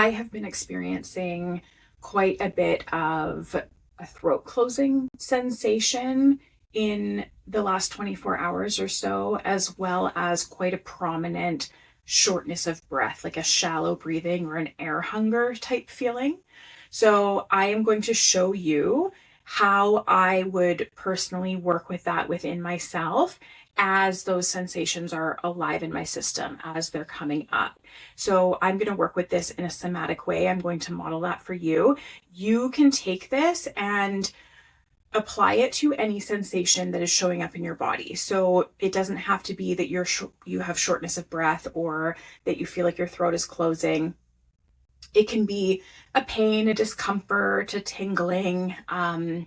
I have been experiencing quite a bit of a throat closing sensation in the last 24 hours or so, as well as quite a prominent shortness of breath, like a shallow breathing or an air hunger type feeling. So I am going to show you how I would personally work with that within myself as those sensations are alive in my system, as they're coming up. So I'm going to work with this in a somatic way. I'm going to model that for you. You can take this and apply it to any sensation that is showing up in your body. So it doesn't have to be that you have shortness of breath or that you feel like your throat is closing. It can be a pain, a discomfort, a tingling, a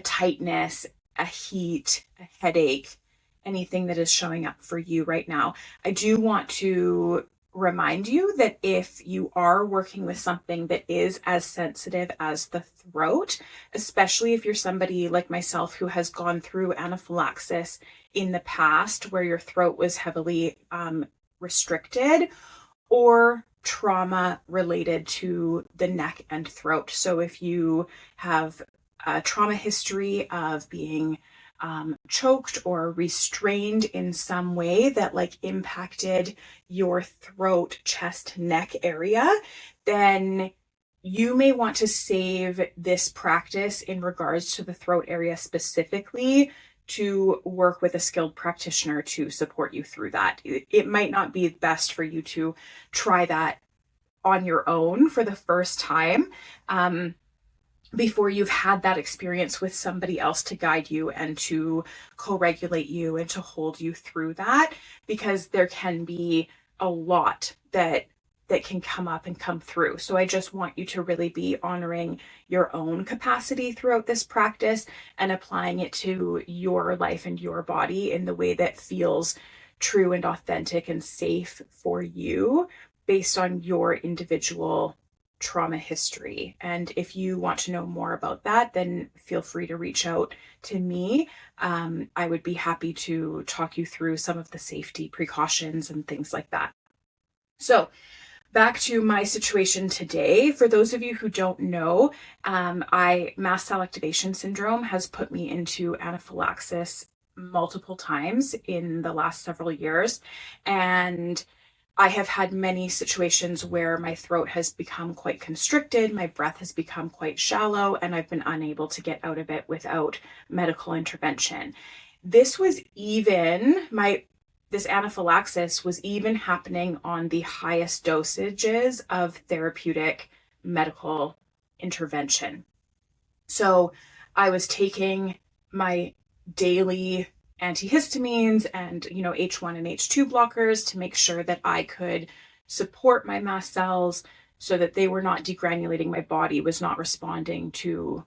tightness, a heat, a headache, anything that is showing up for you right now. I do want to remind you that if you are working with something that is as sensitive as the throat, especially if you're somebody like myself who has gone through anaphylaxis in the past where your throat was heavily restricted, or trauma related to the neck and throat. So if you have a trauma history of being choked or restrained in some way that impacted your throat, chest, neck area, then you may want to save this practice in regards to the throat area specifically to work with a skilled practitioner to support you through that. It might not be best for you to try that on your own for the first time before you've had that experience with somebody else to guide you and to co-regulate you and to hold you through that, because there can be a lot that can come up and come through. So I just want you to really be honoring your own capacity throughout this practice and applying it to your life and your body in the way that feels true and authentic and safe for you based on your individual trauma history. And if you want to know more about that, then feel free to reach out to me. I would be happy to talk you through some of the safety precautions and things like that. So back to my situation today. For those of you who don't know, Mast Cell Activation Syndrome has put me into anaphylaxis multiple times in the last several years. And I have had many situations where my throat has become quite constricted, my breath has become quite shallow, and I've been unable to get out of it without medical intervention. This anaphylaxis was even happening on the highest dosages of therapeutic medical intervention. So I was taking my daily antihistamines and H1 and H2 blockers to make sure that I could support my mast cells so that they were not degranulating, my body was not responding to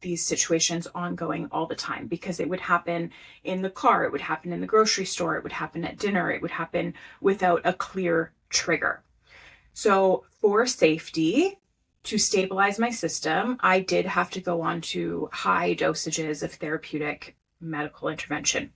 these situations ongoing all the time, because it would happen in the car, it would happen in the grocery store, it would happen at dinner, it would happen without a clear trigger. So for safety, to stabilize my system, I did have to go on to high dosages of therapeutic medical intervention.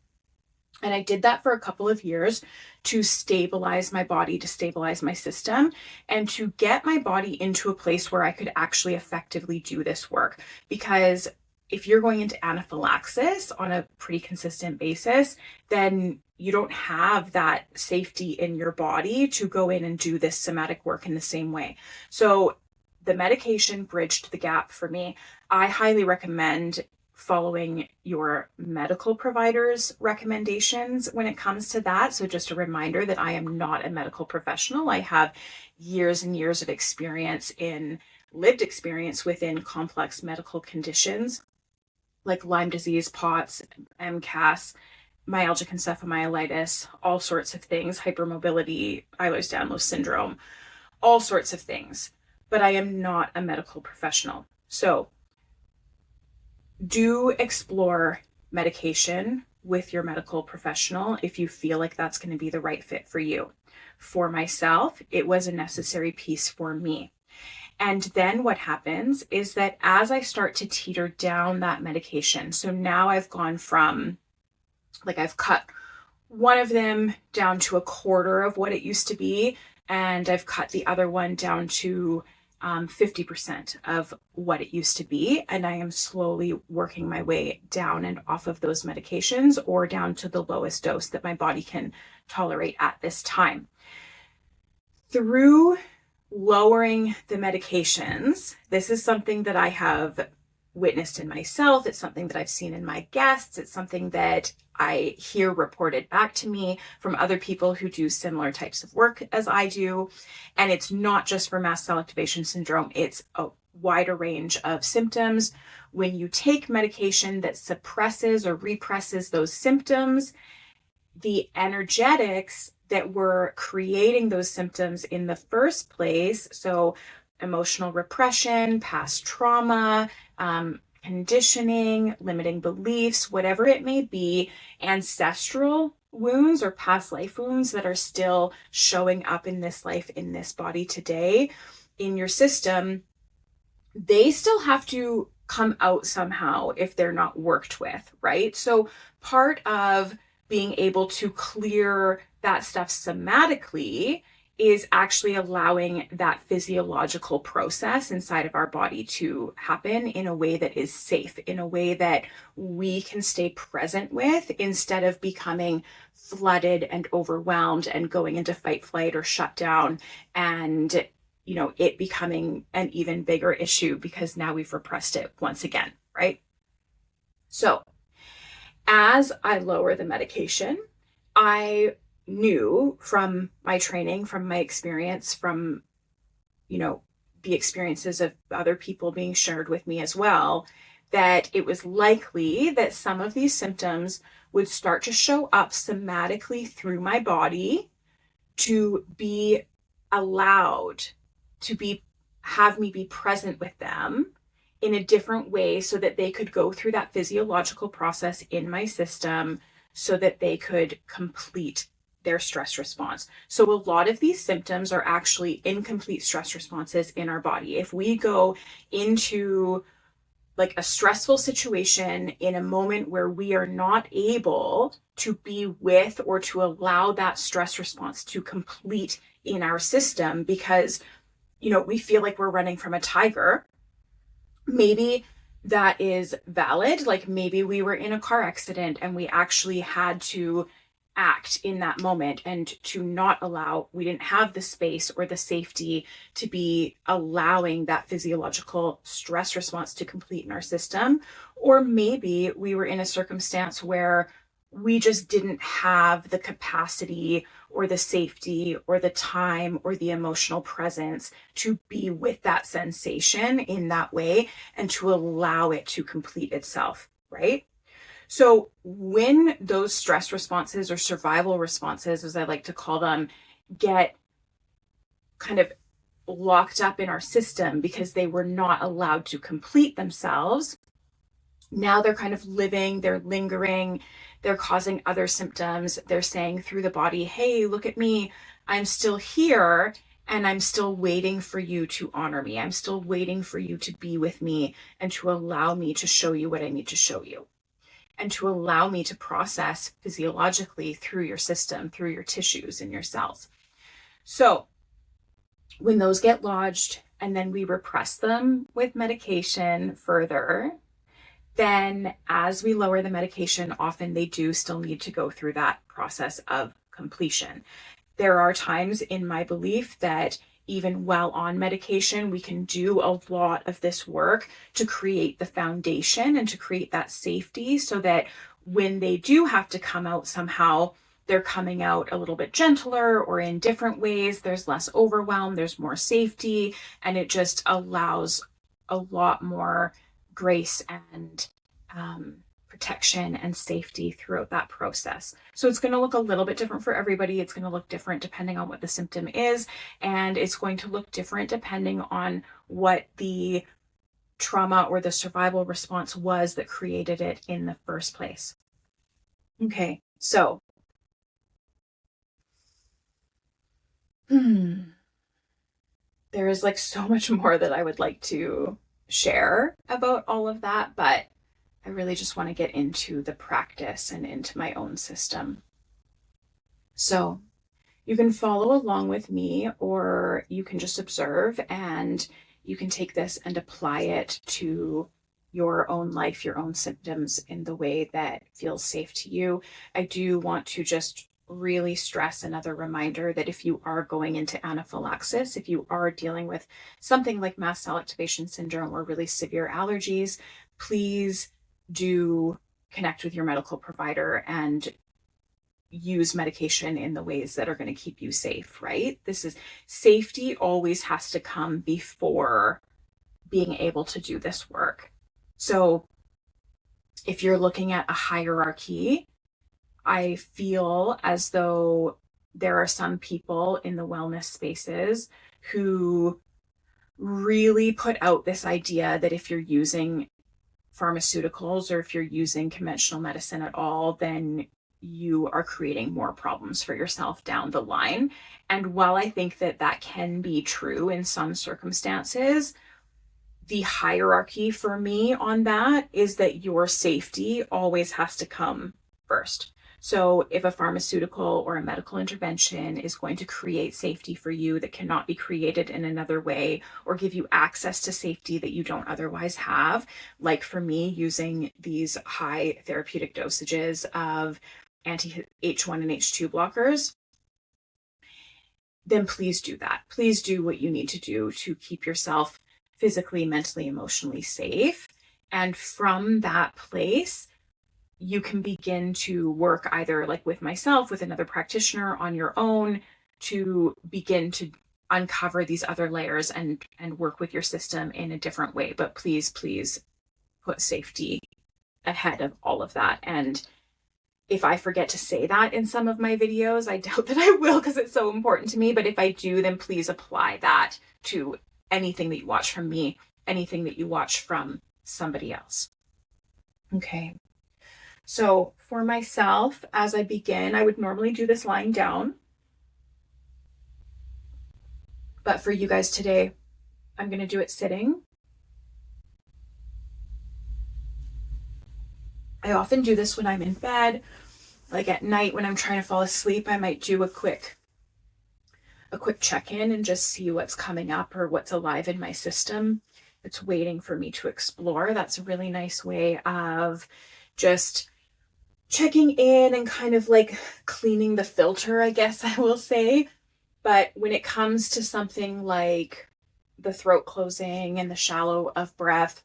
And I did that for a couple of years to stabilize my body, to stabilize my system, and to get my body into a place where I could actually effectively do this work. Because if you're going into anaphylaxis on a pretty consistent basis, then you don't have that safety in your body to go in and do this somatic work in the same way. So the medication bridged the gap for me. I highly recommend following your medical provider's recommendations when it comes to that. So just a reminder that I am not a medical professional. I have years and years of lived experience within complex medical conditions like Lyme disease, POTS, MCAS, myalgic encephalomyelitis, all sorts of things, hypermobility, Ehlers-Danlos syndrome, all sorts of things. But I am not a medical professional. So do explore medication with your medical professional if you feel like that's going to be the right fit for you. For myself, it was a necessary piece for me. And then what happens is that as I start to teeter down that medication, so now I've gone from, I've cut one of them down to a quarter of what it used to be. and I've cut the other one down to 50% of what it used to be. And I am slowly working my way down and off of those medications, or down to the lowest dose that my body can tolerate at this time. Through lowering the medications, this is something that I have witnessed in myself. It's something that I've seen in my guests. It's something that I hear reported back to me from other people who do similar types of work as I do. And it's not just for mast cell activation syndrome. It's a wider range of symptoms. When you take medication that suppresses or represses those symptoms, the energetics that were creating those symptoms in the first place, so emotional repression, past trauma, conditioning, limiting beliefs, whatever it may be, ancestral wounds or past life wounds that are still showing up in this life, in this body today, in your system, they still have to come out somehow if they're not worked with, right? So part of being able to clear that stuff somatically is actually allowing that physiological process inside of our body to happen in a way that is safe, in a way that we can stay present with, instead of becoming flooded and overwhelmed and going into fight, flight, or shut down, and it becoming an even bigger issue because now we've repressed it once again, right? So as I lower the medication, I knew from my training, from my experience, from, the experiences of other people being shared with me as well, that it was likely that some of these symptoms would start to show up somatically through my body, to be allowed to have me be present with them in a different way, so that they could go through that physiological process in my system, so that they could complete their stress response. So a lot of these symptoms are actually incomplete stress responses in our body. If we go into like a stressful situation in a moment where we are not able to be with, or to allow that stress response to complete in our system, because, we feel like we're running from a tiger, maybe that is valid. Like maybe we were in a car accident and we actually had to act in that moment, and to not allow, we didn't have the space or the safety to be allowing that physiological stress response to complete in our system. Or maybe we were in a circumstance where we just didn't have the capacity or the safety or the time or the emotional presence to be with that sensation in that way, and to allow it to complete itself, right? So when those stress responses, or survival responses, as I like to call them, get kind of locked up in our system because they were not allowed to complete themselves, now they're kind of living, they're lingering, they're causing other symptoms. They're saying through the body, hey, look at me, I'm still here, and I'm still waiting for you to honor me. I'm still waiting for you to be with me, and to allow me to show you what I need to show you, and to allow me to process physiologically through your system, through your tissues and your cells. So when those get lodged and then we repress them with medication further, then as we lower the medication, often they do still need to go through that process of completion. There are times, in my belief, that even while on medication, we can do a lot of this work to create the foundation and to create that safety, so that when they do have to come out somehow, they're coming out a little bit gentler or in different ways. There's less overwhelm, there's more safety, and it just allows a lot more grace and protection and safety throughout that process. So it's going to look a little bit different for everybody. It's going to look different depending on what the symptom is, and it's going to look different depending on what the trauma or the survival response was that created it in the first place. Okay, so there is like so much more that I would like to share about all of that, but I really just want to get into the practice and into my own system. So You can follow along with me, or you can just observe, and you can take this and apply it to your own life, your own symptoms in the way that feels safe to you. I do want to just really stress another reminder that if you are going into anaphylaxis, if you are dealing with something like mast cell activation syndrome or really severe allergies, please do connect with your medical provider and use medication in the ways that are going to keep you safe, right? This is safety always has to come before being able to do this work. So if you're looking at a hierarchy, I feel as though there are some people in the wellness spaces who really put out this idea that if you're using pharmaceuticals or if you're using conventional medicine at all, then you are creating more problems for yourself down the line. And while I think that that can be true in some circumstances, the hierarchy for me on that is that your safety always has to come first. So if a pharmaceutical or a medical intervention is going to create safety for you that cannot be created in another way, or give you access to safety that you don't otherwise have, like for me, using these high therapeutic dosages of anti-H1 and H2 blockers, then please do that. Please do what you need to do to keep yourself physically, mentally, emotionally safe. And from that place, you can begin to work either like with myself, with another practitioner, on your own, to begin to uncover these other layers and work with your system in a different way. But please, please put safety ahead of all of that. And if I forget to say that in some of my videos, I doubt that I will because it's so important to me. But if I do, then please apply that to anything that you watch from me, anything that you watch from somebody else. Okay. So for myself, as I begin, I would normally do this lying down. But for you guys today, I'm going to do it sitting. I often do this when I'm in bed, like at night when I'm trying to fall asleep. I might do a quick check-in and just see what's coming up or what's alive in my system. It's waiting for me to explore. That's a really nice way of just checking in and kind of like cleaning the filter, I guess I will say. But when it comes to something like the throat closing and the shallow of breath,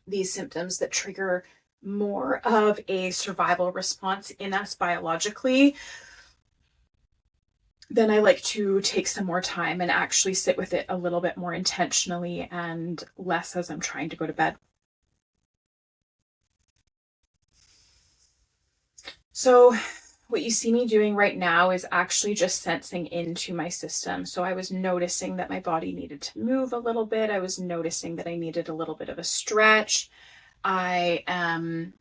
these symptoms that trigger more of a survival response in us biologically, then I like to take some more time and actually sit with it a little bit more intentionally and less as I'm trying to go to bed. So what you see me doing right now is actually just sensing into my system. So I was noticing that my body needed to move a little bit. I was noticing that I needed a little bit of a stretch. I am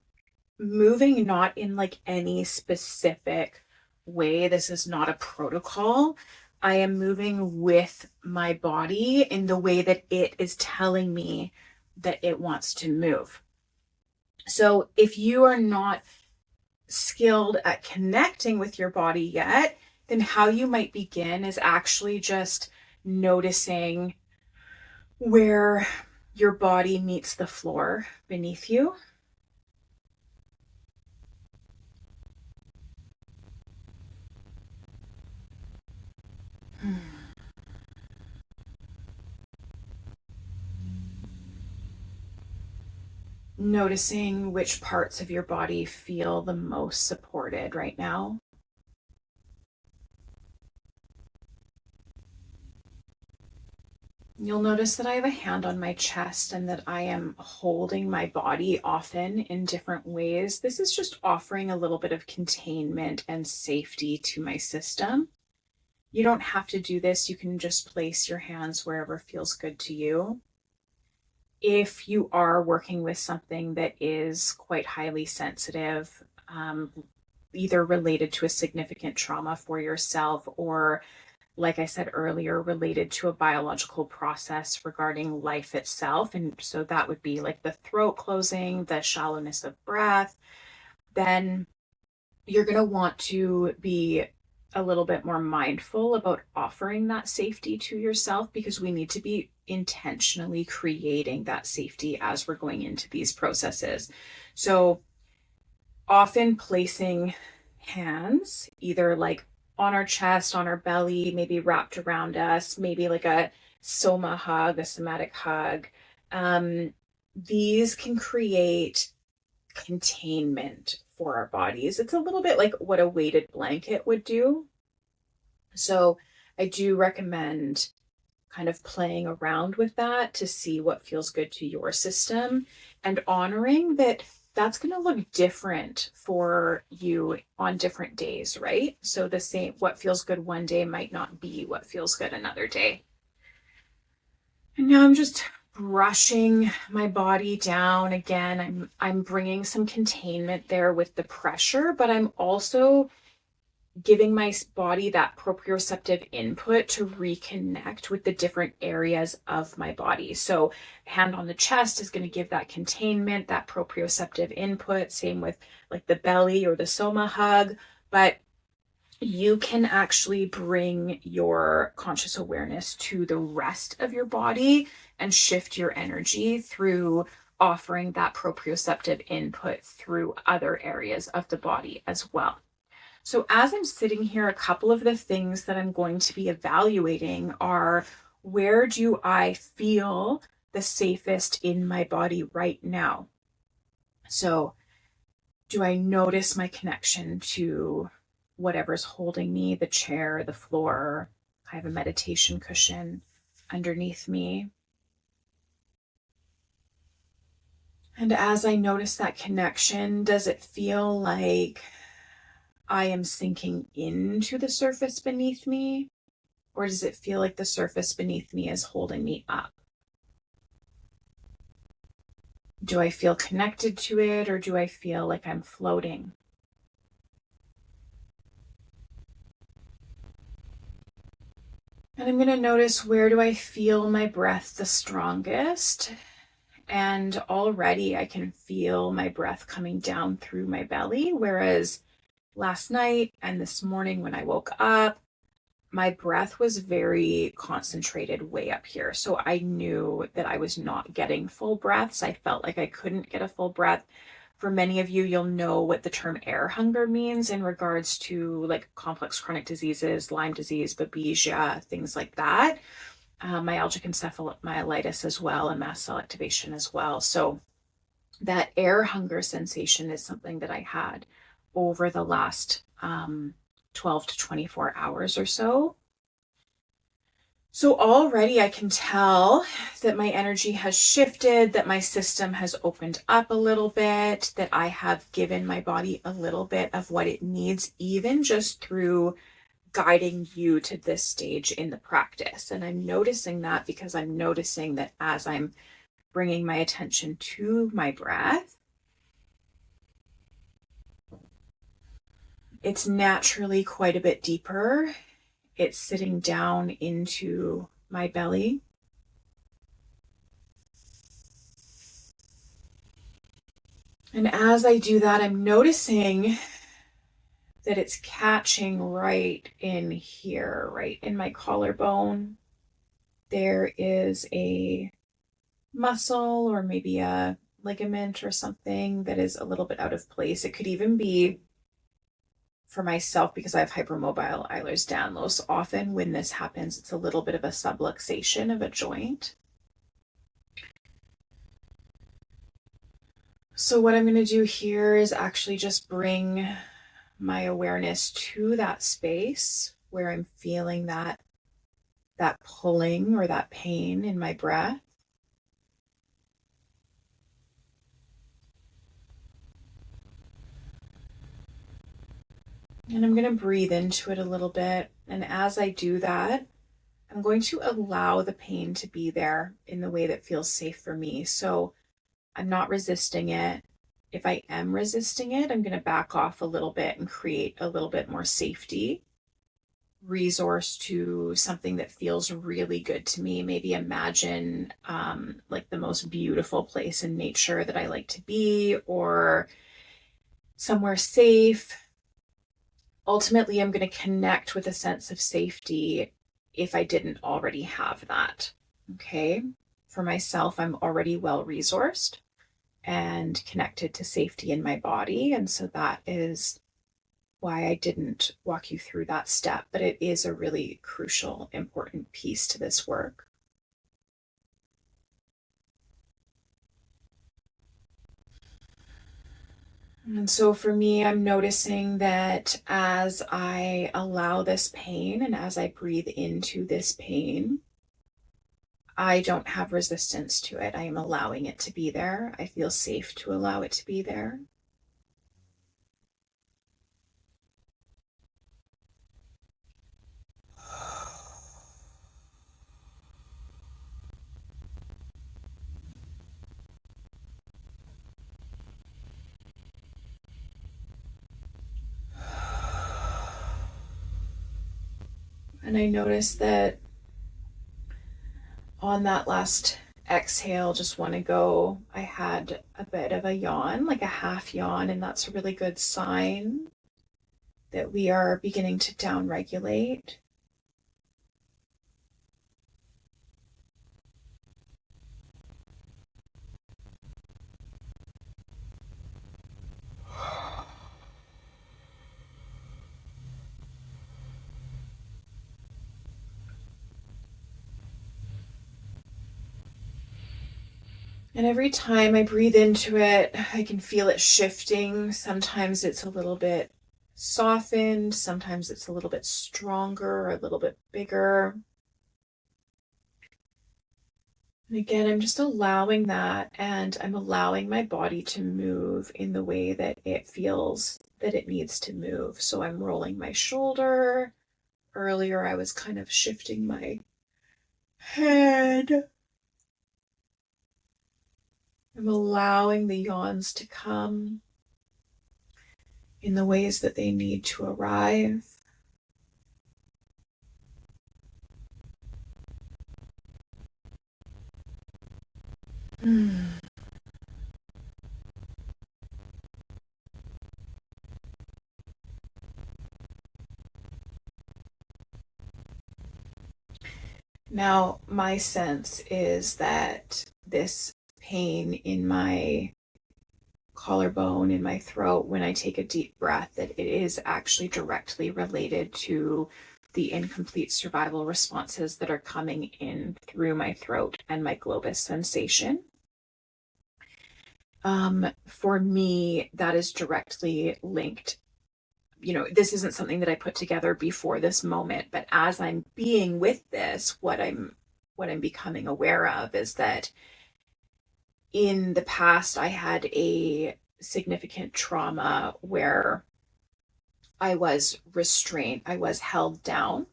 moving not in like any specific way. This is not a protocol. I am moving with my body in the way that it is telling me that it wants to move. So if you are not skilled at connecting with your body yet, then how you might begin is actually just noticing where your body meets the floor beneath you. Noticing which parts of your body feel the most supported right now. You'll notice that I have a hand on my chest and that I am holding my body often in different ways. This is just offering a little bit of containment and safety to my system. You don't have to do this. You can just place your hands wherever feels good to you. If you are working with something that is quite highly sensitive, either related to a significant trauma for yourself or, like I said earlier, related to a biological process regarding life itself, and so that would be like the throat closing, the shallowness of breath, then you're going to want to be a little bit more mindful about offering that safety to yourself, because we need to be intentionally creating that safety as we're going into these processes. So often placing hands either like on our chest, on our belly, maybe wrapped around us, maybe like a soma hug, a somatic hug. These can create containment for our bodies. It's a little bit like what a weighted blanket would do. So I do recommend kind of playing around with that to see what feels good to your system, and honoring that that's going to look different for you on different days, right? So the same, what feels good one day might not be what feels good another day. And now I'm just brushing my body down again. I'm bringing some containment there with the pressure, but I'm also giving my body that proprioceptive input to reconnect with the different areas of my body. So hand on the chest is going to give that containment, that proprioceptive input. Same with like the belly or the soma hug. But you can actually bring your conscious awareness to the rest of your body and shift your energy through offering that proprioceptive input through other areas of the body as well. So as I'm sitting here, a couple of the things that I'm going to be evaluating are, where do I feel the safest in my body right now? So do I notice my connection to whatever's holding me, the chair, the floor? I have a meditation cushion underneath me. And as I notice that connection, does it feel like I am sinking into the surface beneath me? Or does it feel like the surface beneath me is holding me up? Do I feel connected to it, or do I feel like I'm floating? And I'm going to notice, where do I feel my breath the strongest? And already I can feel my breath coming down through my belly, whereas last night and this morning when I woke up, my breath was very concentrated way up here. So I knew that I was not getting full breaths. I felt like I couldn't get a full breath. For many of you, you'll know what the term air hunger means in regards to like complex chronic diseases, Lyme disease, Babesia, things like that. Myalgic encephalomyelitis as well, and mast cell activation as well. So that air hunger sensation is something that I had over the last 12 to 24 hours or so. So already I can tell that my energy has shifted, that my system has opened up a little bit, that I have given my body a little bit of what it needs, even just through guiding you to this stage in the practice. And I'm noticing that because I'm noticing that as I'm bringing my attention to my breath, it's naturally quite a bit deeper. It's sitting down into my belly. And as I do that, I'm noticing that it's catching right in here, right in my collarbone. There is a muscle or maybe a ligament or something that is a little bit out of place. It could even be, for myself, because I have hypermobile Ehlers-Danlos, often when this happens, it's a little bit of a subluxation of a joint. So what I'm going to do here is actually just bring my awareness to that space where I'm feeling that pulling or that pain in my breath. And I'm going to breathe into it a little bit. And as I do that, I'm going to allow the pain to be there in the way that feels safe for me. So I'm not resisting it. If I am resisting it, I'm going to back off a little bit and create a little bit more safety. Resource to something that feels really good to me. Maybe imagine like the most beautiful place in nature that I like to be, or somewhere safe. ultimately I'm going to connect with a sense of safety if I didn't already have that. Okay. For myself, I'm already well resourced and connected to safety in my body. And so that is why I didn't walk you through that step, but it is a really crucial, important piece to this work. And so for me, I'm noticing that as I allow this pain and as I breathe into this pain, I don't have resistance to it. I am allowing it to be there. I feel safe to allow it to be there. And I notice that on that last exhale, just want to go, I had a bit of a yawn, like a half yawn, and that's a really good sign that we are beginning to downregulate. And every time I breathe into it, I can feel it shifting. Sometimes it's a little bit softened, sometimes it's a little bit stronger or a little bit bigger. And again, I'm just allowing that, and I'm allowing my body to move in the way that it feels that it needs to move. So I'm rolling my shoulder. Earlier, I was kind of shifting my head. I'm allowing the yawns to come in the ways that they need to arrive. Now, my sense is that this pain in my collarbone, in my throat, when I take a deep breath, that it is actually directly related to the incomplete survival responses that are coming in through my throat and my globus sensation. For me, that is directly linked. This isn't something that I put together before this moment, but as I'm being with this, what I'm becoming aware of is that in the past I had a significant trauma where I was restrained, I was held down,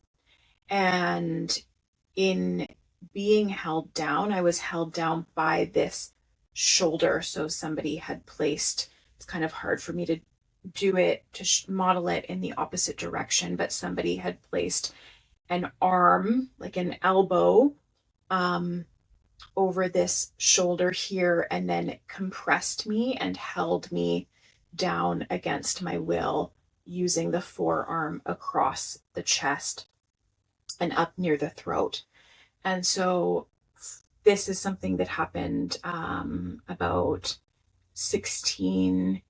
and in being held down, I was held down by this shoulder. So somebody had placed, it's kind of hard for me to do it, to model it in the opposite direction, but somebody had placed an arm, like an elbow, over this shoulder here, and then compressed me and held me down against my will using the forearm across the chest and up near the throat. And so this is something that happened about 16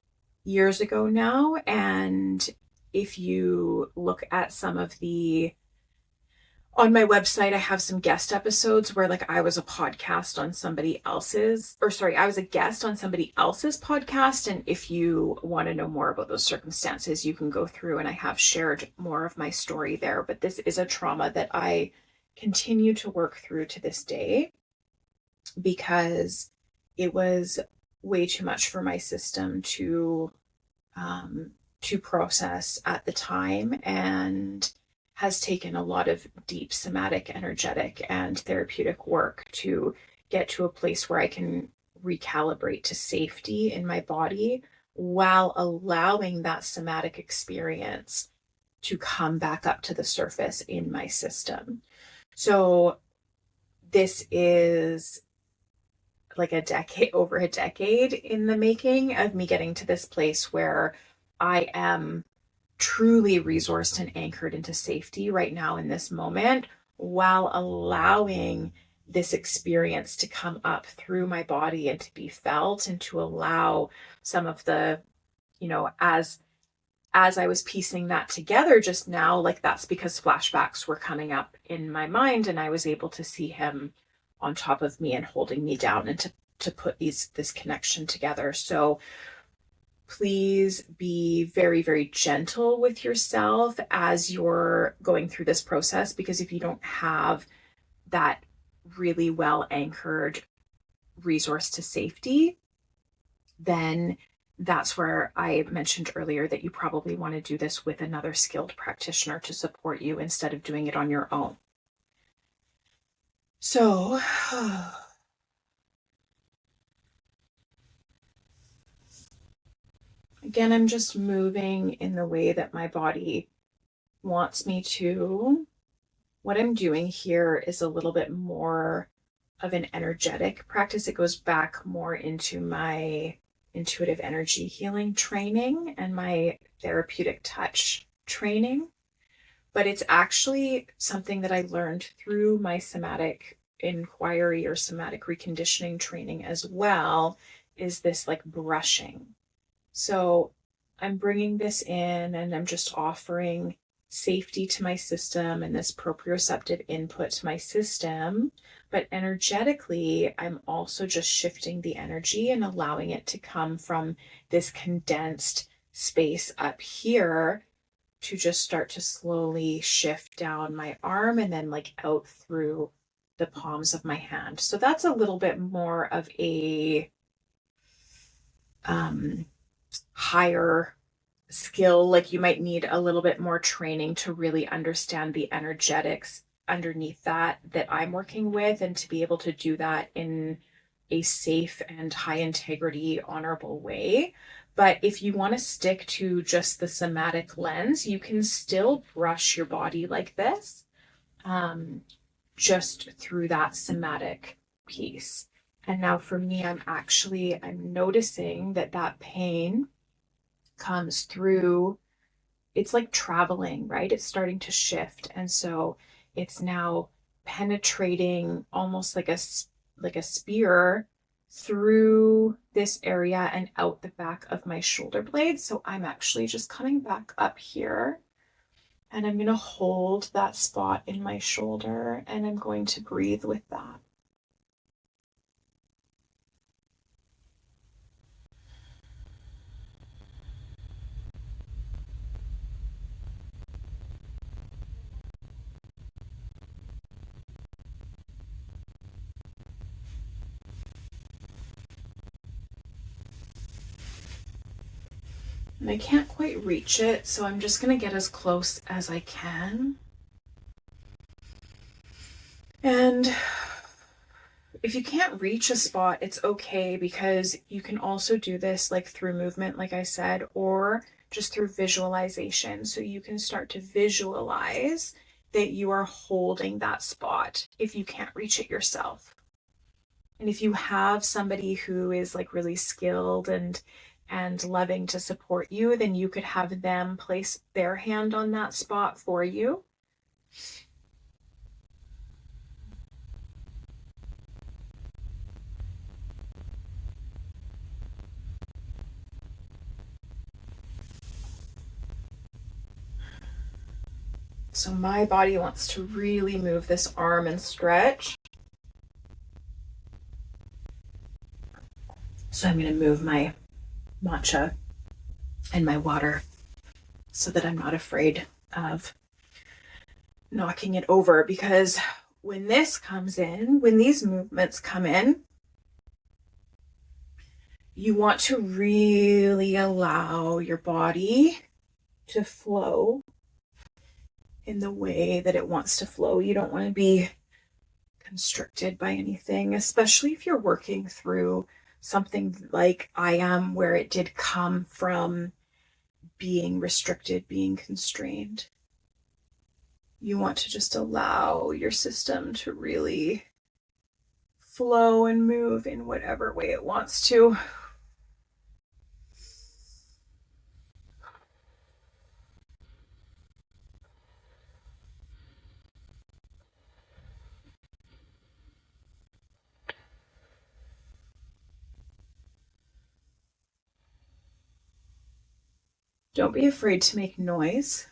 years ago now. And if you look at some of on my website, I have some guest episodes where I was a podcast on somebody else's, or sorry, I was a guest on somebody else's podcast. And if you want to know more about those circumstances, you can go through, and I have shared more of my story there. But this is a trauma that I continue to work through to this day because it was way too much for my system to process at the time, and has taken a lot of deep somatic, energetic, and therapeutic work to get to a place where I can recalibrate to safety in my body while allowing that somatic experience to come back up to the surface in my system. So this is like over a decade in the making of me getting to this place where I am truly resourced and anchored into safety right now in this moment, while allowing this experience to come up through my body and to be felt, and to allow some of the, as I was piecing that together just now, like that's because flashbacks were coming up in my mind, and I was able to see him on top of me and holding me down, and to put this connection together. So please be very, very gentle with yourself as you're going through this process, because if you don't have that really well anchored resource to safety, then that's where I mentioned earlier that you probably want to do this with another skilled practitioner to support you instead of doing it on your own. So, again, I'm just moving in the way that my body wants me to. What I'm doing here is a little bit more of an energetic practice. It goes back more into my intuitive energy healing training and my therapeutic touch training. But it's actually something that I learned through my somatic inquiry or somatic reconditioning training as well, is this like brushing. So I'm bringing this in and I'm just offering safety to my system and this proprioceptive input to my system. But energetically, I'm also just shifting the energy and allowing it to come from this condensed space up here to just start to slowly shift down my arm and then like out through the palms of my hand. So that's a little bit more of a higher skill. Like you might need a little bit more training to really understand the energetics underneath that I'm working with, and to be able to do that in a safe and high integrity, honorable way. But if you want to stick to just the somatic lens, you can still brush your body like this, just through that somatic piece. And now for me, I'm noticing that pain comes through. It's like traveling, right? It's starting to shift. And so it's now penetrating almost like a spear through this area and out the back of my shoulder blades. So I'm actually just coming back up here, and I'm going to hold that spot in my shoulder, and I'm going to breathe with that. And I can't quite reach it, so I'm just going to get as close as I can. And if you can't reach a spot, it's okay, because you can also do this like through movement, like I said, or just through visualization. So you can start to visualize that you are holding that spot if you can't reach it yourself. And if you have somebody who is like really skilled and loving to support you, then you could have them place their hand on that spot for you. So my body wants to really move this arm and stretch. So I'm going to move my matcha and my water so that I'm not afraid of knocking it over, because when this comes in, when these movements come in, you want to really allow your body to flow in the way that it wants to flow. You don't want to be constricted by anything, especially if you're working through something like I am, where it did come from being restricted, being constrained. You want to just allow your system to really flow and move in whatever way it wants to. Don't be afraid to make noise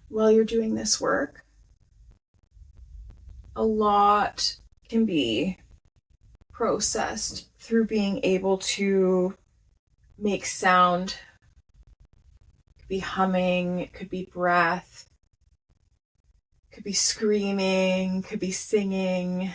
while you're doing this work. A lot can be processed through being able to make sound. It could be humming, it could be breath, it could be screaming, it could be singing.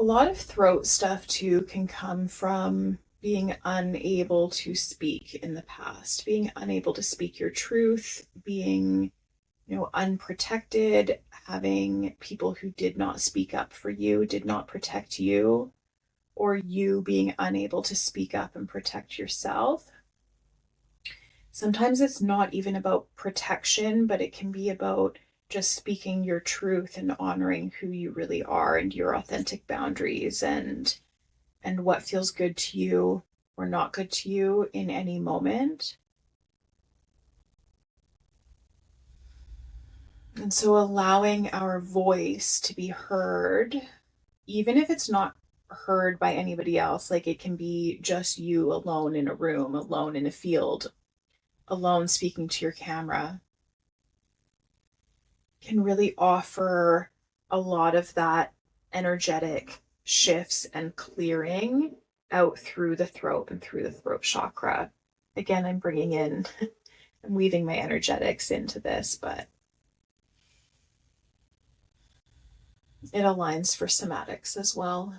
A lot of throat stuff too can come from being unable to speak in the past, being unable to speak your truth, being, unprotected, having people who did not speak up for you, did not protect you, or you being unable to speak up and protect yourself. Sometimes it's not even about protection, but it can be about just speaking your truth and honoring who you really are and your authentic boundaries and what feels good to you or not good to you in any moment. And so allowing our voice to be heard, even if it's not heard by anybody else, like it can be just you alone in a room, alone in a field, alone speaking to your camera, can really offer a lot of that energetic shifts and clearing out through the throat and through the throat chakra. Again, I'm bringing in, I'm weaving my energetics into this, but it aligns for somatics as well.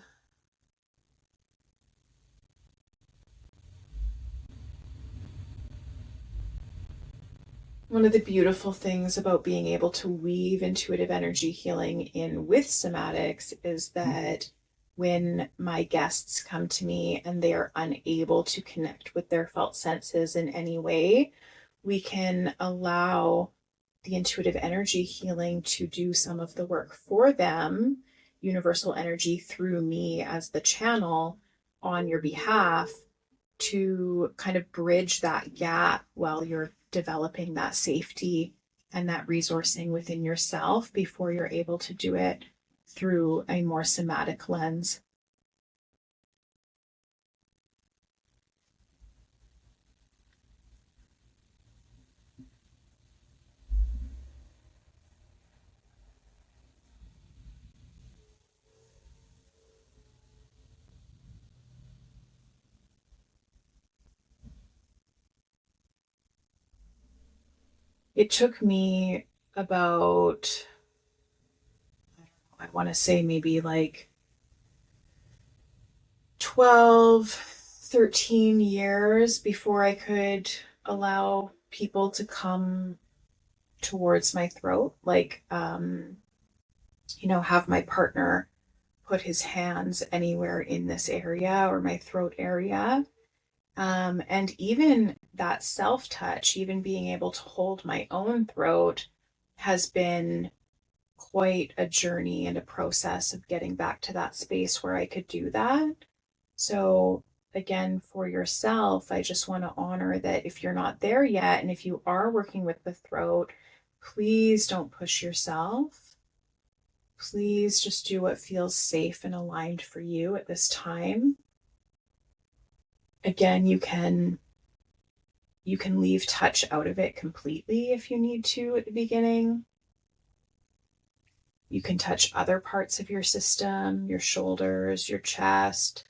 One of the beautiful things about being able to weave intuitive energy healing in with somatics is that when my guests come to me and they are unable to connect with their felt senses in any way, we can allow the intuitive energy healing to do some of the work for them, universal energy through me as the channel on your behalf, to kind of bridge that gap while you're developing that safety and that resourcing within yourself before you're able to do it through a more somatic lens. It took me about, I want to say maybe like 12, 13 years before I could allow people to come towards my throat, like, have my partner put his hands anywhere in this area or my throat area. And even that self touch, even being able to hold my own throat, has been quite a journey and a process of getting back to that space where I could do that. So, again, for yourself, I just want to honor that if you're not there yet, and if you are working with the throat, please don't push yourself. Please just do what feels safe and aligned for you at this time. Again, you can leave touch out of it completely if you need to at the beginning. You can touch other parts of your system, your shoulders, your chest.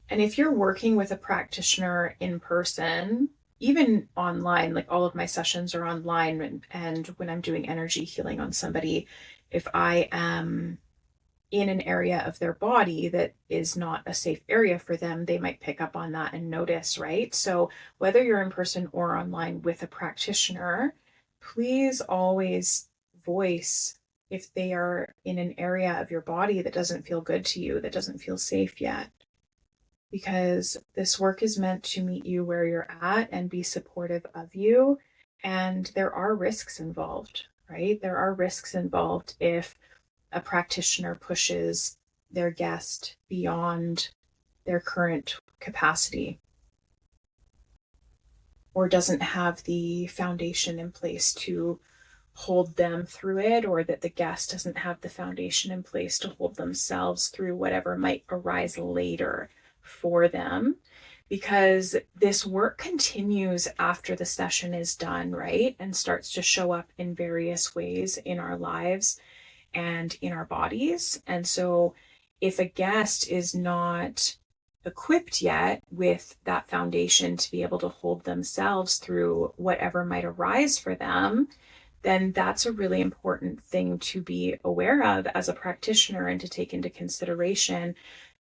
And if you're working with a practitioner in person, even online, like all of my sessions are online, and when I'm doing energy healing on somebody, if I am in an area of their body that is not a safe area for them, they might pick up on that and notice, right? So whether you're in person or online with a practitioner, please always voice if they are in an area of your body that doesn't feel good to you, that doesn't feel safe yet. Because this work is meant to meet you where you're at and be supportive of you. And there are risks involved, right? There are risks involved if a practitioner pushes their guest beyond their current capacity or doesn't have the foundation in place to hold them through it, or that the guest doesn't have the foundation in place to hold themselves through whatever might arise later for them. Because this work continues after the session is done, right? And starts to show up in various ways in our lives and in our bodies. And so if a guest is not equipped yet with that foundation to be able to hold themselves through whatever might arise for them, then that's a really important thing to be aware of as a practitioner and to take into consideration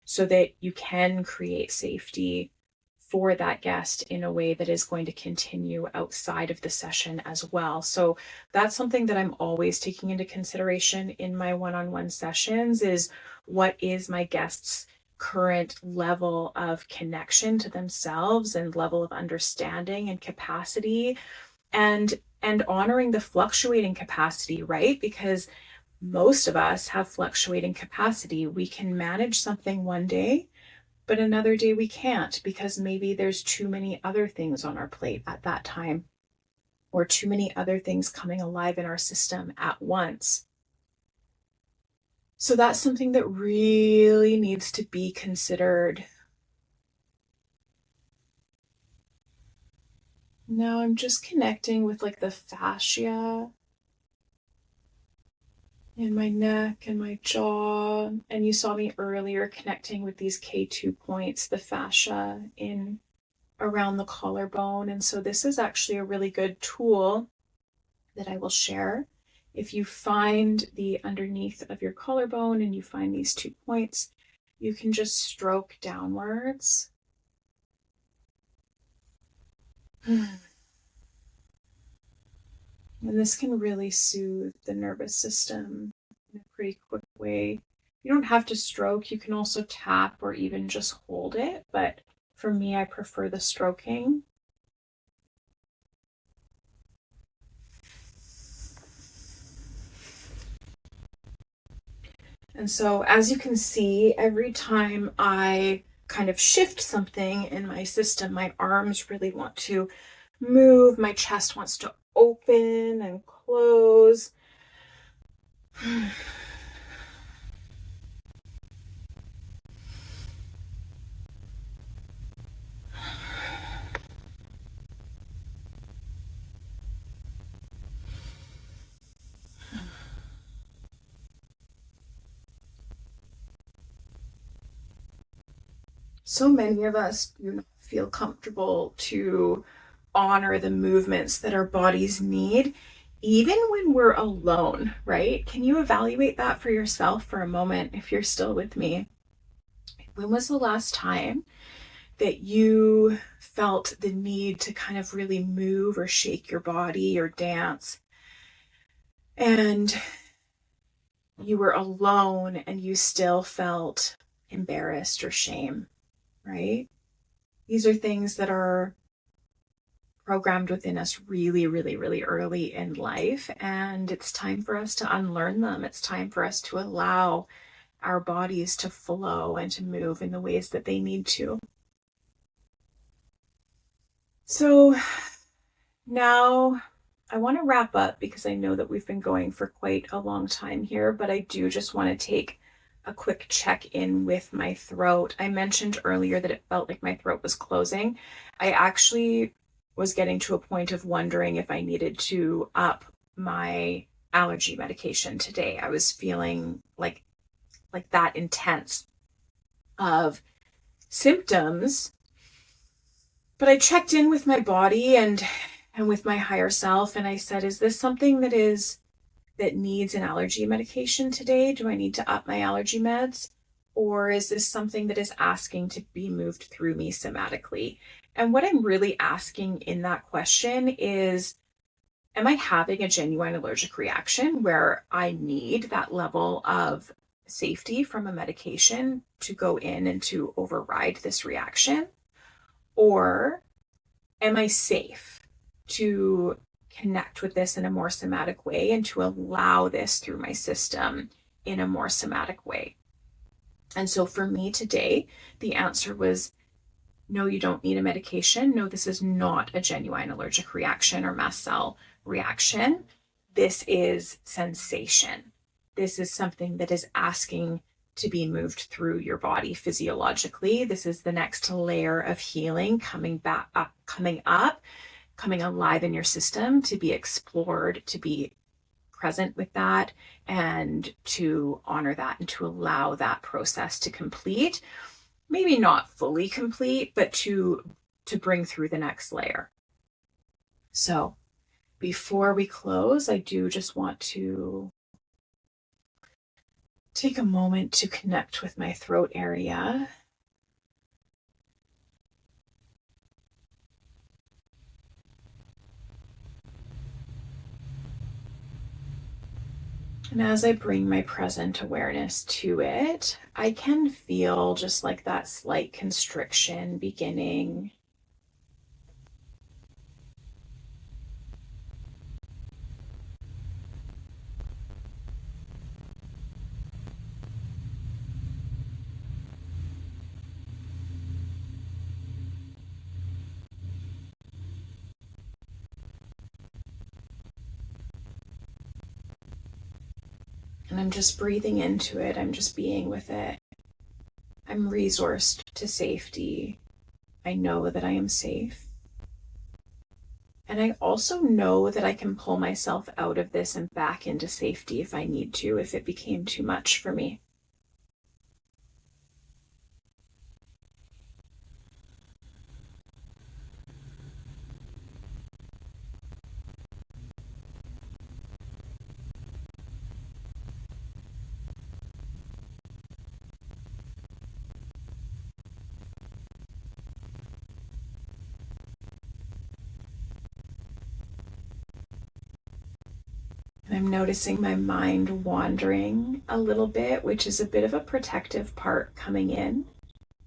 so that you can create safety for that guest in a way that is going to continue outside of the session as well. So that's something that I'm always taking into consideration in my one-on-one sessions is what is my guest's current level of connection to themselves and level of understanding and capacity, and honoring the fluctuating capacity, right? Because most of us have fluctuating capacity. We can manage something one day, but another day we can't because maybe there's too many other things on our plate at that time, or too many other things coming alive in our system at once. So that's something that really needs to be considered. Now I'm just connecting with like the fascia in my neck and my jaw. And you saw me earlier connecting with these K2 points, the fascia in around the collarbone. And so this is actually a really good tool that I will share. If you find the underneath of your collarbone and you find these 2 points, you can just stroke downwards. And this can really soothe the nervous system in a pretty quick way. You don't have to stroke. You can also tap or even just hold it. But for me, I prefer the stroking. And so as you can see, every time I kind of shift something in my system, my arms really want to move. My chest wants to open and close. So many of us do not feel comfortable to honor the movements that our bodies need, even when we're alone, right? Can you evaluate that for yourself for a moment if you're still with me? When was the last time that you felt the need to kind of really move or shake your body or dance, and you were alone and you still felt embarrassed or shame, right? These are things that are programmed within us really, really, really early in life. And it's time for us to unlearn them. It's time for us to allow our bodies to flow and to move in the ways that they need to. So now I want to wrap up because I know that we've been going for quite a long time here, but I do just want to take a quick check-in with my throat. I mentioned earlier that it felt like my throat was closing. I actually was getting to a point of wondering if I needed to up my allergy medication today. I was feeling like that intense of symptoms. But I checked in with my body and with my higher self, and I said, is this something that needs an allergy medication today? Do I need to up my allergy meds? Or is this something that is asking to be moved through me somatically? And what I'm really asking in that question is, am I having a genuine allergic reaction where I need that level of safety from a medication to go in and to override this reaction? Or am I safe to connect with this in a more somatic way and to allow this through my system in a more somatic way. And so for me today, the answer was no, you don't need a medication. No, this is not a genuine allergic reaction or mast cell reaction. This is sensation. This is something that is asking to be moved through your body physiologically. This is the next layer of healing coming alive in your system, to be explored, to be present with that, and to honor that and to allow that process to complete. Maybe not fully complete, but to bring through the next layer. So before we close, I do just want to take a moment to connect with my throat area. And as I bring my present awareness to it, I can feel just like that slight constriction beginning. And I'm just breathing into it. I'm just being with it. I'm resourced to safety. I know that I am safe. And I also know that I can pull myself out of this and back into safety if I need to, if it became too much for me. I'm noticing my mind wandering a little bit, which is a bit of a protective part coming in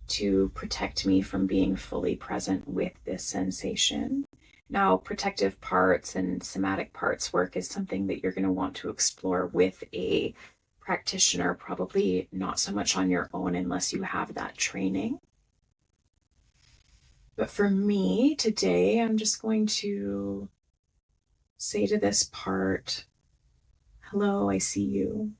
to protect me from being fully present with this sensation. Now, protective parts and somatic parts work is something that you're going to want to explore with a practitioner, probably not so much on your own unless you have that training. But for me today, I'm just going to say to this part, hello, I see you.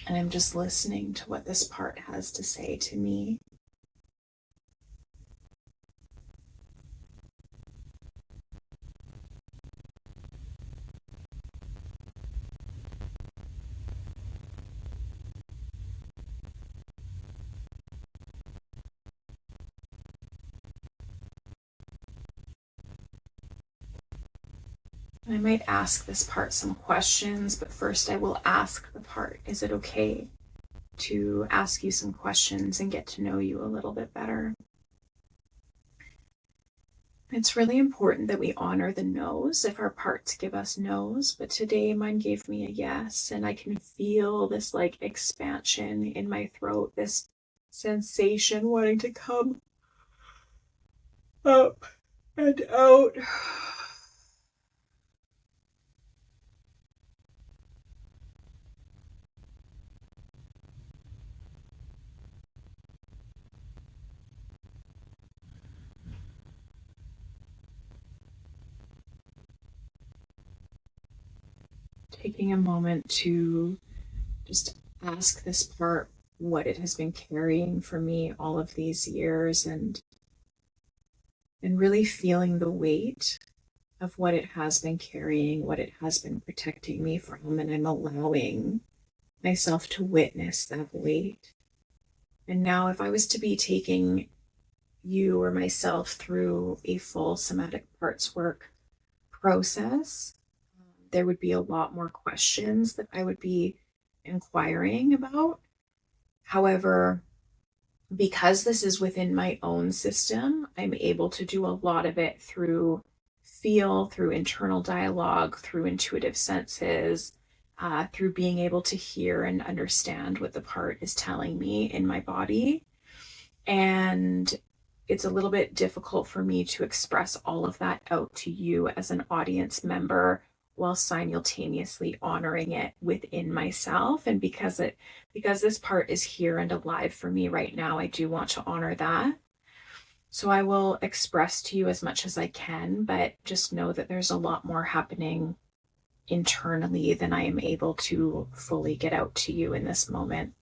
And I'm just listening to what this part has to say to me. I might ask this part some questions, but first I will ask the part, is it okay to ask you some questions and get to know you a little bit better? It's really important that we honor the no's if our parts give us no's, but today mine gave me a yes, and I can feel this like expansion in my throat, this sensation wanting to come up and out. Taking a moment to just ask this part what it has been carrying for me all of these years, and really feeling the weight of what it has been carrying, what it has been protecting me from, and I'm allowing myself to witness that weight. And now if I was to be taking you or myself through a full somatic parts work process, there would be a lot more questions that I would be inquiring about. However, because this is within my own system, I'm able to do a lot of it through feel, through internal dialogue, through intuitive senses, through being able to hear and understand what the part is telling me in my body. And it's a little bit difficult for me to express all of that out to you as an audience member while simultaneously honoring it within myself. And because this part is here and alive for me right now, I do want to honor that. So I will express to you as much as I can, but just know that there's a lot more happening internally than I am able to fully get out to you in this moment.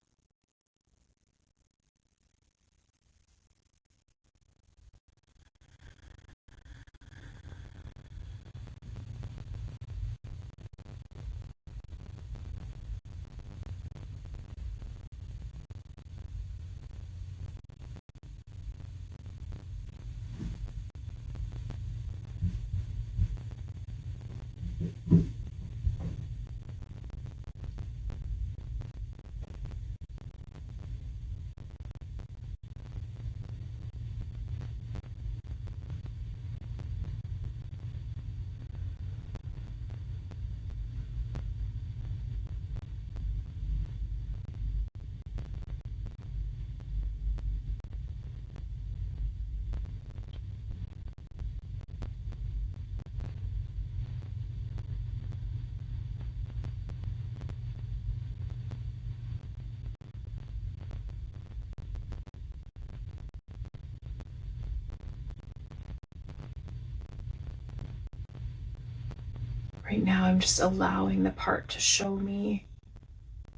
Right now, I'm just allowing the part to show me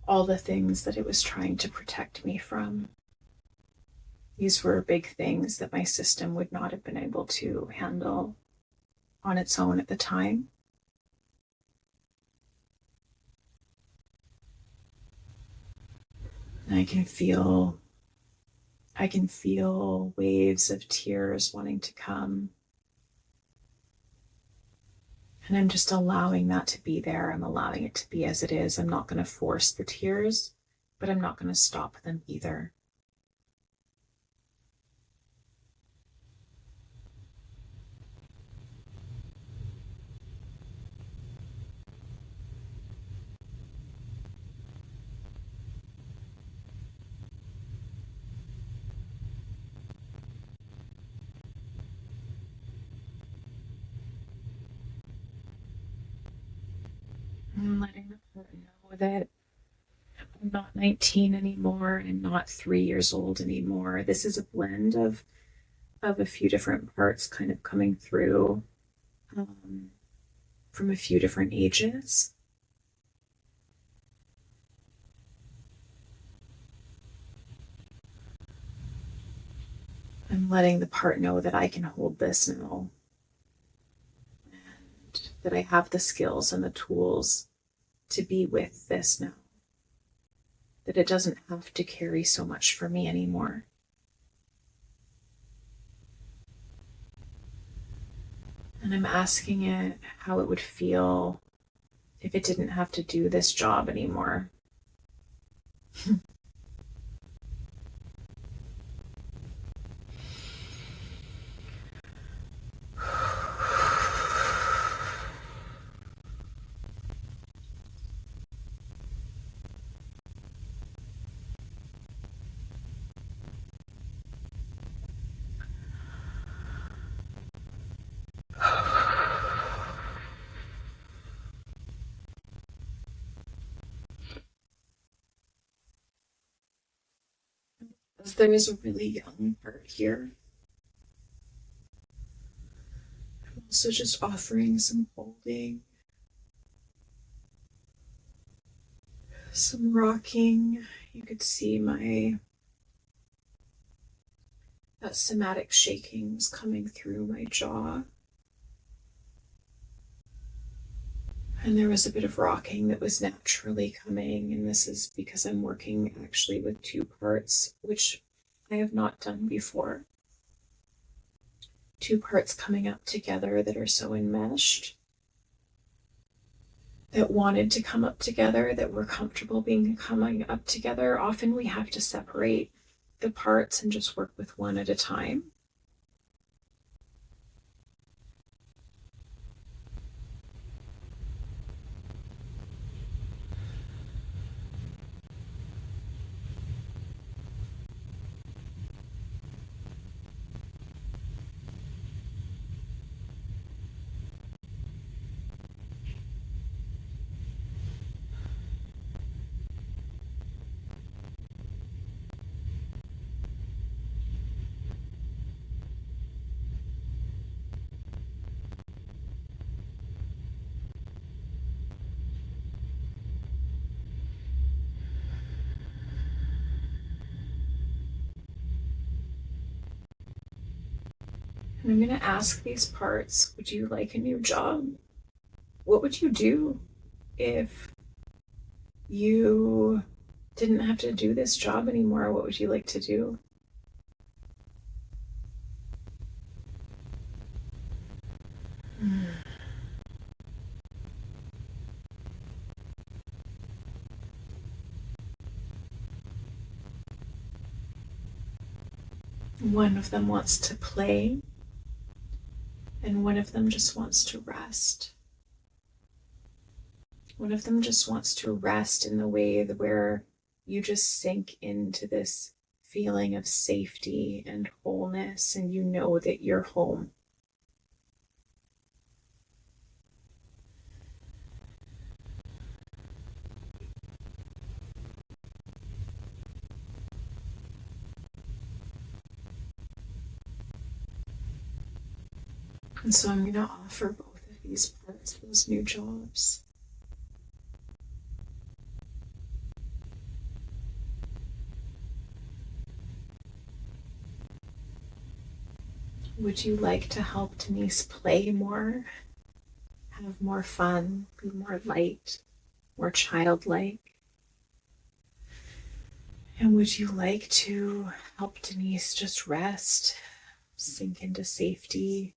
all the things that it was trying to protect me from. These were big things that my system would not have been able to handle on its own at the time. And I can feel waves of tears wanting to come. And I'm just allowing that to be there. I'm allowing it to be as it is. I'm not going to force the tears, but I'm not going to stop them either. I'm letting the part know that I'm not 19 anymore and not 3 years old anymore. This is a blend of a few different parts kind of coming through from a few different ages. I'm letting the part know that I can hold this now and that I have the skills and the tools to be with this now. That it doesn't have to carry so much for me anymore. And I'm asking it how it would feel if it didn't have to do this job anymore. As there is a really young part here. I'm also just offering some holding, some rocking. You could see that somatic shakings coming through my jaw. And there was a bit of rocking that was naturally coming, and this is because I'm working actually with two parts, which I have not done before. Two parts coming up together that are so enmeshed, that wanted to come up together, that were comfortable being coming up together. Often we have to separate the parts and just work with one at a time. I'm going to ask these parts, would you like a new job? What would you do if you didn't have to do this job anymore? What would you like to do? One of them wants to play, and one of them just wants to rest. One of them just wants to rest in the way where you just sink into this feeling of safety and wholeness, and you know that you're home. And so I'm going to offer both of these parts those new jobs. Would you like to help Denise play more, have more fun, be more light, more childlike? And would you like to help Denise just rest, sink into safety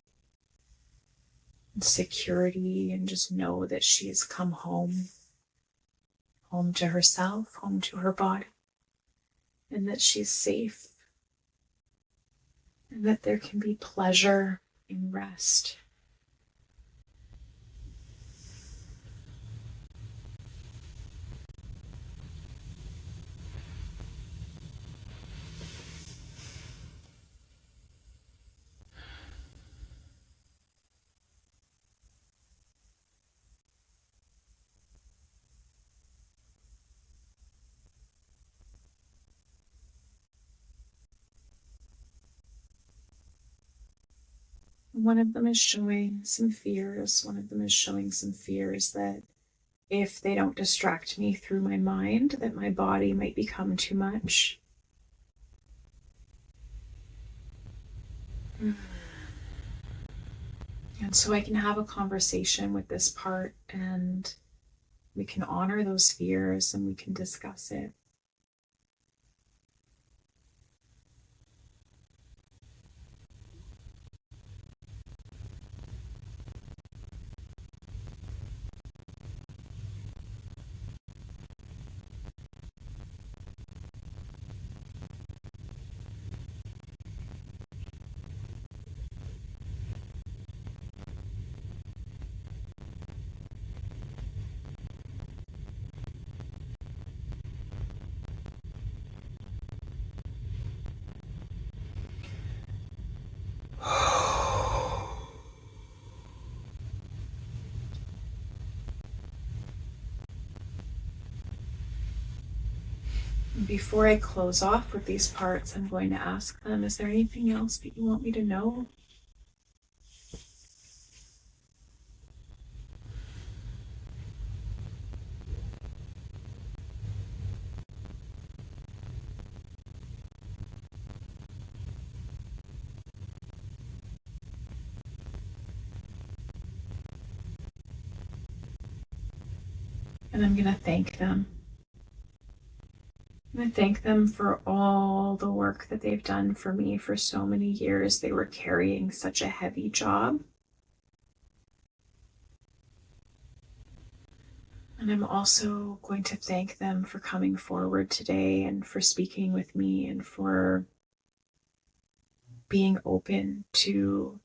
and security, and just know that she has come home, home to herself, home to her body, and that she's safe, and that there can be pleasure in rest? One of them is showing some fears. One of them is showing some fears that if they don't distract me through my mind, that my body might become too much. And so I can have a conversation with this part, and we can honor those fears and we can discuss it. Before I close off with these parts, I'm going to ask them, is there anything else that you want me to know? And I'm going to thank them. I thank them for all the work that they've done for me for so many years. They were carrying such a heavy job. And I'm also going to thank them for coming forward today and for speaking with me and for being open to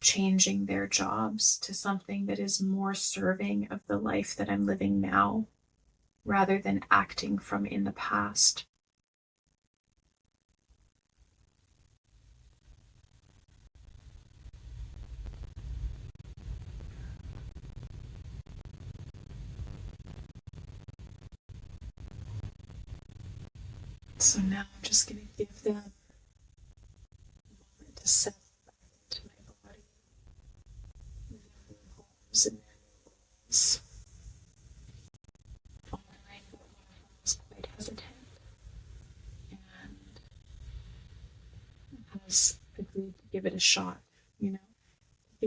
changing their jobs to something that is more serving of the life that I'm living now, rather than acting from in the past. So now I'm just going to give them a moment to settle back into my body, in their new homes and their new roles, honoring that one of them was quite hesitant and has agreed to give it a shot.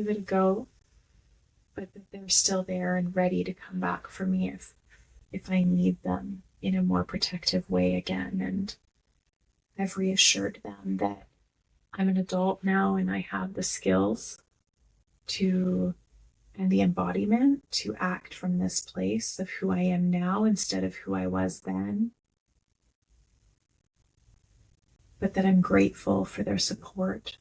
give it a go, but that they're still there and ready to come back for me if I need them in a more protective way again. And I've reassured them that I'm an adult now and I have the skills to and the embodiment to act from this place of who I am now instead of who I was then. But that I'm grateful for their support.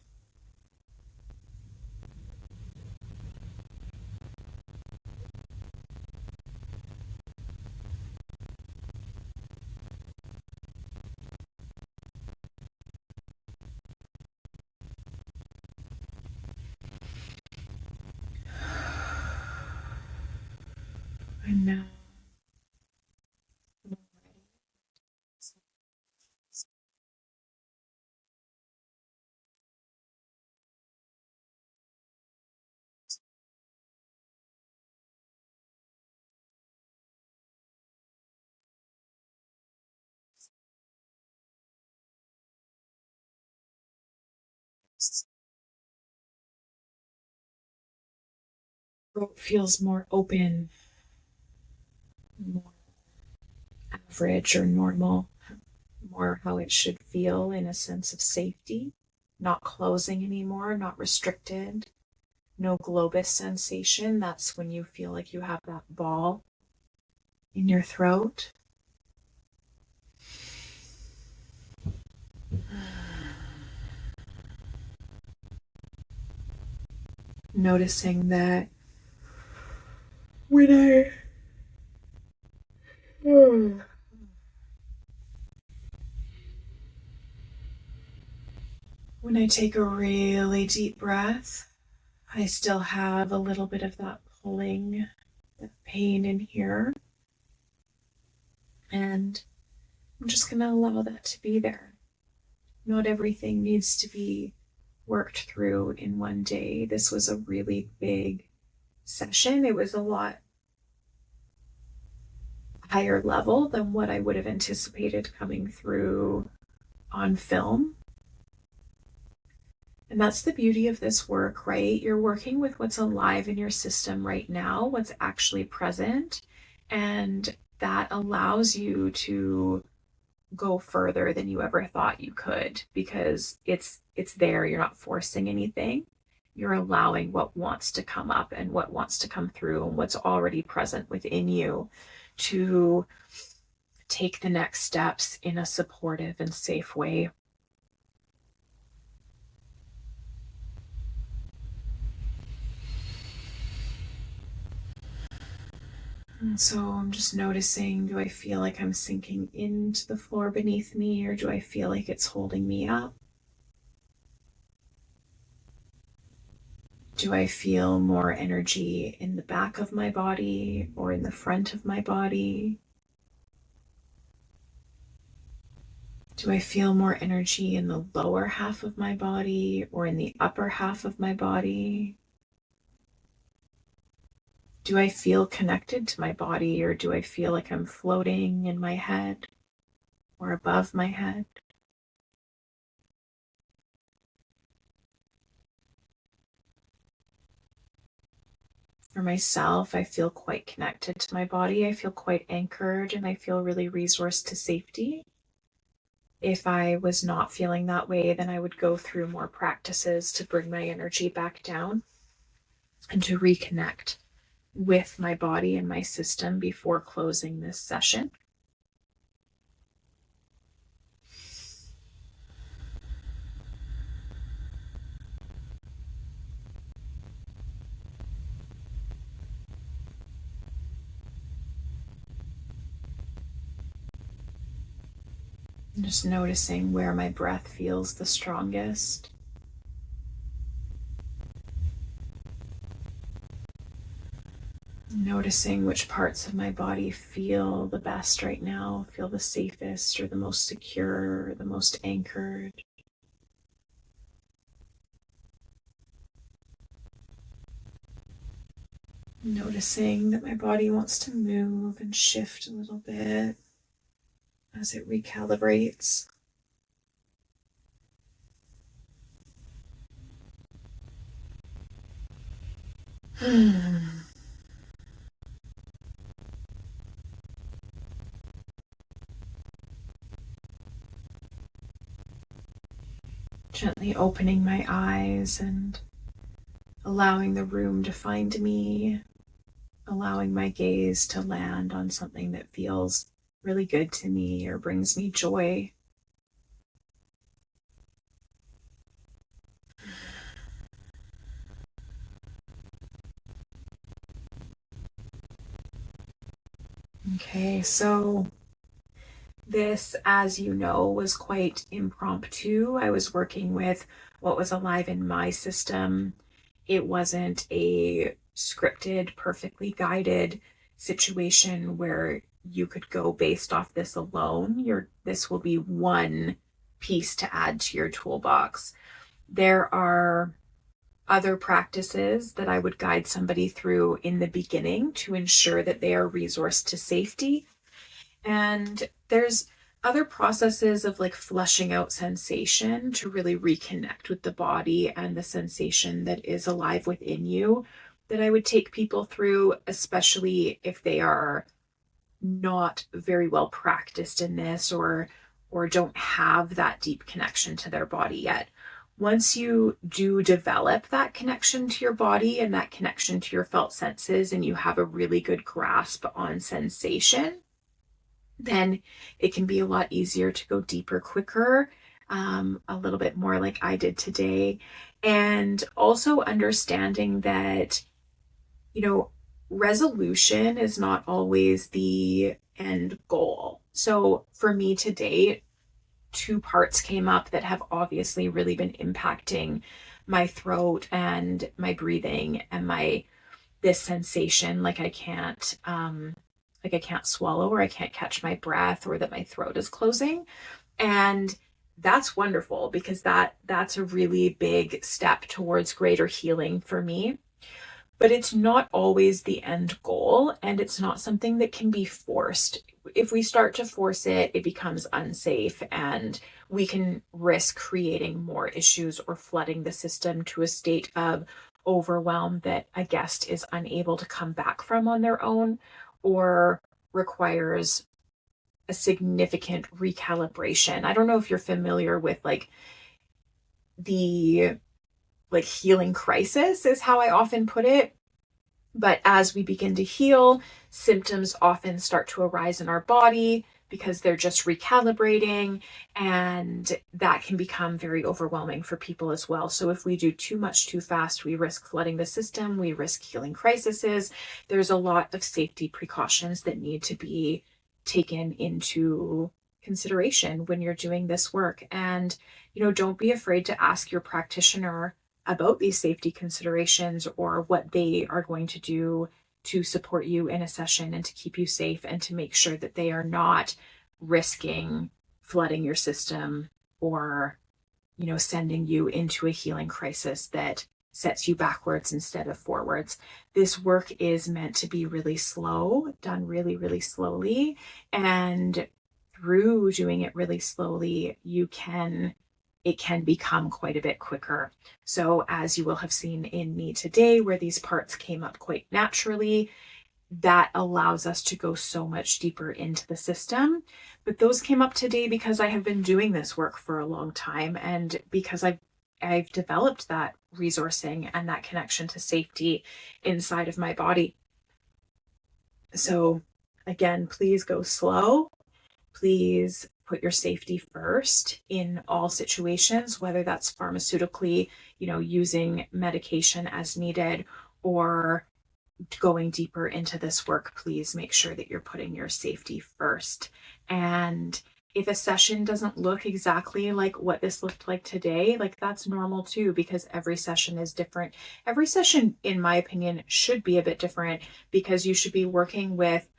And now I'm ready. Throat feels more open, more average or normal, more how it should feel in a sense of safety, not closing anymore, not restricted, no globus sensation. That's when you feel like you have that ball in your throat. Noticing that when I take a really deep breath, I still have a little bit of that pulling, that pain in here. And I'm just going to allow that to be there. Not everything needs to be worked through in one day. This was a really big session. It was a lot higher level than what I would have anticipated coming through on film. And that's the beauty of this work, right? You're working with what's alive in your system right now, what's actually present. And that allows you to go further than you ever thought you could because it's there. You're not forcing anything. You're allowing what wants to come up and what wants to come through and what's already present within you to take the next steps in a supportive and safe way. And so I'm just noticing, do I feel like I'm sinking into the floor beneath me, or do I feel like it's holding me up? Do I feel more energy in the back of my body or in the front of my body? Do I feel more energy in the lower half of my body or in the upper half of my body? Do I feel connected to my body, or do I feel like I'm floating in my head or above my head? For myself, I feel quite connected to my body. I feel quite anchored and I feel really resourced to safety. If I was not feeling that way, then I would go through more practices to bring my energy back down and to reconnect with my body and my system before closing this session. And just noticing where my breath feels the strongest. Noticing which parts of my body feel the best right now, feel the safest or the most secure, or the most anchored. Noticing that my body wants to move and shift a little bit as it recalibrates. Gently opening my eyes and allowing the room to find me, allowing my gaze to land on something that feels really good to me or brings me joy. Okay, so this, as you know, was quite impromptu. I was working with what was alive in my system. It wasn't a scripted, perfectly guided situation where you could go based off this alone. This will be one piece to add to your toolbox. There are other practices that I would guide somebody through in the beginning to ensure that they are resourced to safety. And there's other processes of like flushing out sensation to really reconnect with the body and the sensation that is alive within you that I would take people through, especially if they are not very well practiced in this or don't have that deep connection to their body yet. Once you do develop that connection to your body and that connection to your felt senses, and you have a really good grasp on sensation, then it can be a lot easier to go deeper, quicker, a little bit more like I did today. And also understanding that, resolution is not always the end goal. So for me today, two parts came up that have obviously really been impacting my throat and my breathing and this sensation like I can't swallow or I can't catch my breath or that my throat is closing. And that's wonderful because that's a really big step towards greater healing for me. But it's not always the end goal, and it's not something that can be forced. If we start to force it, it becomes unsafe and we can risk creating more issues or flooding the system to a state of overwhelm that a guest is unable to come back from on their own or requires a significant recalibration. I don't know if you're familiar with the healing crisis is how I often put it. But as we begin to heal, symptoms often start to arise in our body because they're just recalibrating, and that can become very overwhelming for people as well. So if we do too much too fast, we risk flooding the system, we risk healing crises. There's a lot of safety precautions that need to be taken into consideration when you're doing this work. And, don't be afraid to ask your practitioner about these safety considerations or what they are going to do to support you in a session and to keep you safe and to make sure that they are not risking flooding your system or, sending you into a healing crisis that sets you backwards instead of forwards. This work is meant to be really slow, done really, really slowly. And through doing it really slowly, it can become quite a bit quicker. So as you will have seen in me today, where these parts came up quite naturally, that allows us to go so much deeper into the system. But those came up today because I have been doing this work for a long time and because I've developed that resourcing and that connection to safety inside of my body. So again, please go slow. Please put your safety first in all situations, whether that's pharmaceutically, using medication as needed or going deeper into this work. Please make sure that you're putting your safety first. And if a session doesn't look exactly like what this looked like today, that's normal too, because every session is different. Every session, in my opinion, should be a bit different because you should be working with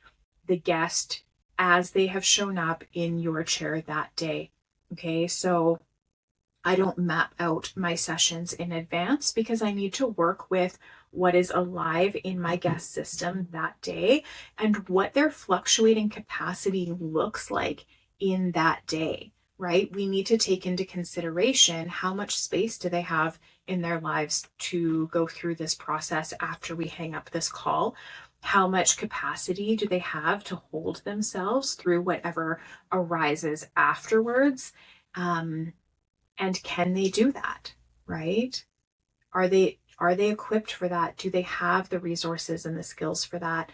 the guest as they have shown up in your chair that day. Okay, so I don't map out my sessions in advance because I need to work with what is alive in my guest system that day and what their fluctuating capacity looks like in that day, right? We need to take into consideration how much space do they have in their lives to go through this process after we hang up this call. How much capacity do they have to hold themselves through whatever arises afterwards? And can they do that, right? Are they equipped for that? Do they have the resources and the skills for that?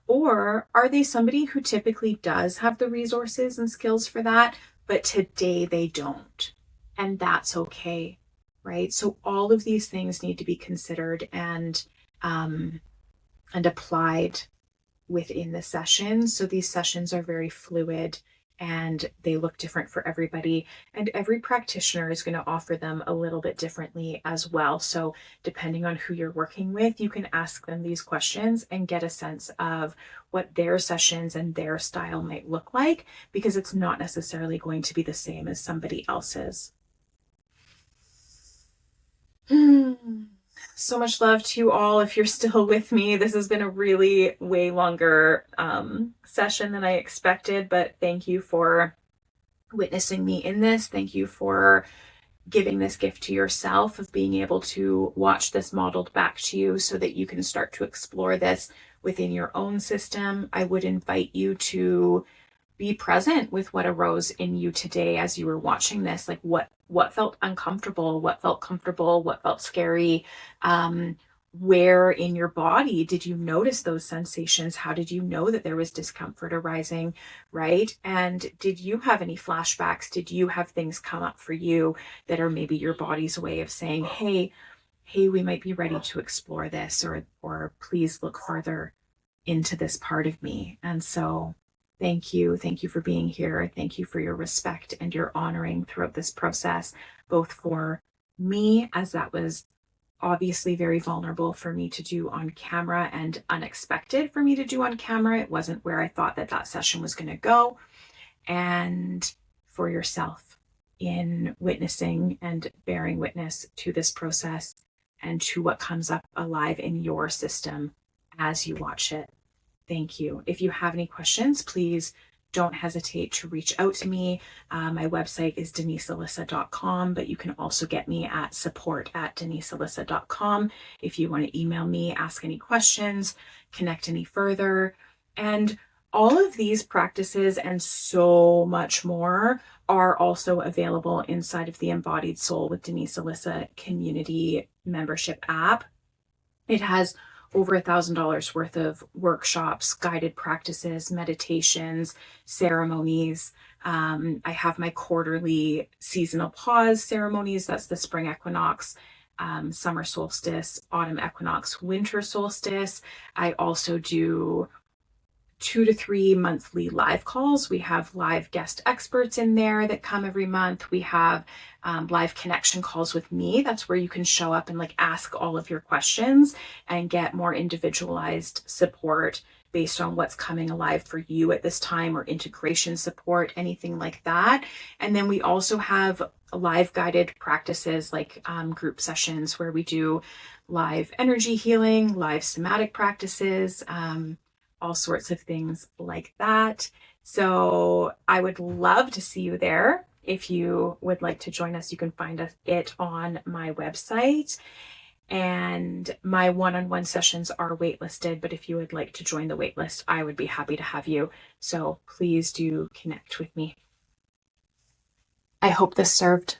Or are they somebody who typically does have the resources and skills for that, but today they don't? And that's okay, right? So all of these things need to be considered and applied within the session. So these sessions are very fluid and they look different for everybody. And every practitioner is going to offer them a little bit differently as well. So depending on who you're working with, you can ask them these questions and get a sense of what their sessions and their style might look like, because it's not necessarily going to be the same as somebody else's. So much love to you all. If you're still with me, this has been a really way longer session than I expected, but thank you for witnessing me in this. Thank you for giving this gift to yourself of being able to watch this modeled back to you so that you can start to explore this within your own system. I would invite you to be present with what arose in you today as you were watching this. Like what felt uncomfortable, what felt comfortable, what felt scary, where in your body did you notice those sensations? How did you know that there was discomfort arising, right? And did you have any flashbacks? Did you have things come up for you that are maybe your body's way of saying, hey, we might be ready to explore this, or please look further into this part of me. And so thank you for being here. Thank you for your respect and your honoring throughout this process, both for me, as that was obviously very vulnerable for me to do on camera and unexpected for me to do on camera. It wasn't where I thought that session was going to go. And for yourself in witnessing and bearing witness to this process and to what comes up alive in your system as you watch it. Thank you. If you have any questions, please don't hesitate to reach out to me. My website is denisealyssa.com, but you can also get me at support@denisealyssa.com if you want to email me, ask any questions, connect any further. And all of these practices and so much more are also available inside of the Embodied Soul with Denise Alyssa community membership app. It has over $1,000 worth of workshops, guided practices, meditations, ceremonies. I have my quarterly seasonal pause ceremonies. That's the spring equinox, summer solstice, autumn equinox, winter solstice. I also do 2 to 3 monthly live calls. We have live guest experts in there that come every month. We have live connection calls with me. That's where you can show up and ask all of your questions and get more individualized support based on what's coming alive for you at this time, or integration support, anything like that. And then we also have live guided practices like group sessions where we do live energy healing, live somatic practices, all sorts of things like that. So I would love to see you there. If you would like to join us, you can find it on my website. And my one-on-one sessions are waitlisted, but if you would like to join the waitlist, I would be happy to have you. So please do connect with me. I hope this served.